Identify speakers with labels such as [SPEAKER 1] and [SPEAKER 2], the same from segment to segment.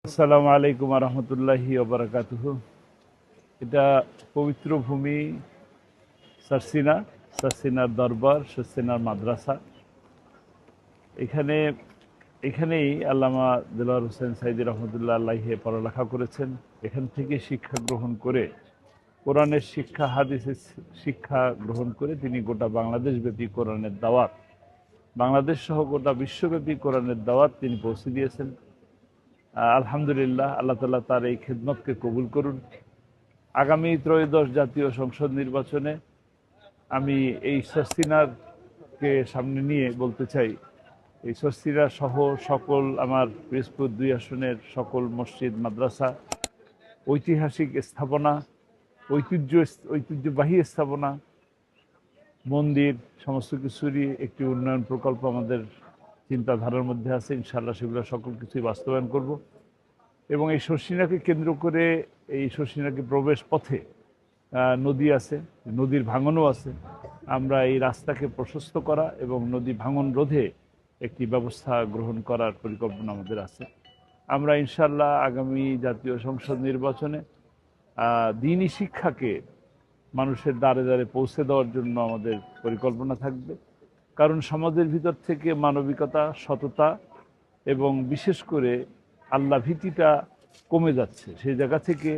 [SPEAKER 1] আসসালামু আলাইকুম রহমতুল্লাহি ওবরাকাতুহু। এটা পবিত্র ভূমি সারসিনা, সারসিনার দরবার, সারসিনার মাদ্রাসা। এখানে এখানেই আল্লামা দেলোয়ার হোসেন সাইদি রহমতুল্লাহ আলাইহি পড়ালেখা করেছেন। এখান থেকে শিক্ষা গ্রহণ করে, কোরআনের শিক্ষা, হাদিসের শিক্ষা গ্রহণ করে তিনি গোটা বাংলাদেশব্যাপী কোরআনের দাওয়াত, বাংলাদেশ সহ গোটা বিশ্বব্যাপী কোরআনের দাওয়াত তিনি পৌঁছে দিয়েছেন। আলহামদুলিল্লাহ, আল্লাহ তাআলা তার এই খেদমতকে কবুল করুন। আগামী ত্রয়োদশ জাতীয় সংসদ নির্বাচনে আমি এই সারসিনারকে সামনে নিয়ে বলতে চাই, এই সারসিনা সহ সকল আমার পিরোজপুর ২ আসনের সকল মসজিদ, মাদ্রাসা, ঐতিহাসিক স্থাপনা, ঐতিহ্যবাহী স্থাপনা, মন্দির, সমস্ত কিছুরই একটি উন্নয়ন প্রকল্প আমাদের চিন্তাধারার মধ্যে আছে। ইনশাআল্লাহ সেগুলো সকল কিছুই বাস্তবায়ন করব। এবং এই শর্ষিনাকে কেন্দ্র করে, এই শর্ষিনাকে প্রবেশ পথে নদী আছে, নদীর ভাঙনও আছে। আমরা এই রাস্তাকে প্রশস্ত করা এবং নদী ভাঙন রোধে একটি ব্যবস্থা গ্রহণ করার পরিকল্পনা আমাদের আছে। আমরা ইনশাআল্লাহ আগামী জাতীয় সংসদ নির্বাচনে দ্বীনি শিক্ষাকে মানুষের দ্বারে দ্বারে পৌঁছে দেওয়ার জন্য আমাদের পরিকল্পনা থাকবে। কারণ সমাজের ভিতর থেকে মানবিকতা, সততা এবং বিশেষ করে আল্লাহ ভীতিটা কমে যাচ্ছে। সেই জায়গা থেকে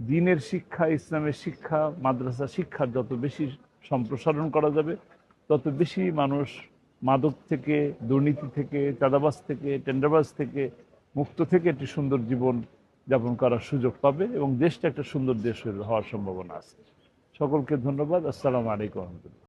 [SPEAKER 1] দ্বীনের শিক্ষা, ইসলামের শিক্ষা, মাদ্রাসা শিক্ষার যত বেশি সম্প্রসারণ করা যাবে, তত বেশি মানুষ মাদক থেকে, দুর্নীতি থেকে, চাঁদাবাজ থেকে, টেন্ডারবাজ থেকে মুক্ত থেকে একটি সুন্দর জীবন যাপন করার সুযোগ পাবে এবং দেশটা একটা সুন্দর দেশ হওয়ার সম্ভাবনা আছে। সকলকে ধন্যবাদ। আসসালামু আলাইকুম রহমতুল্লাহ।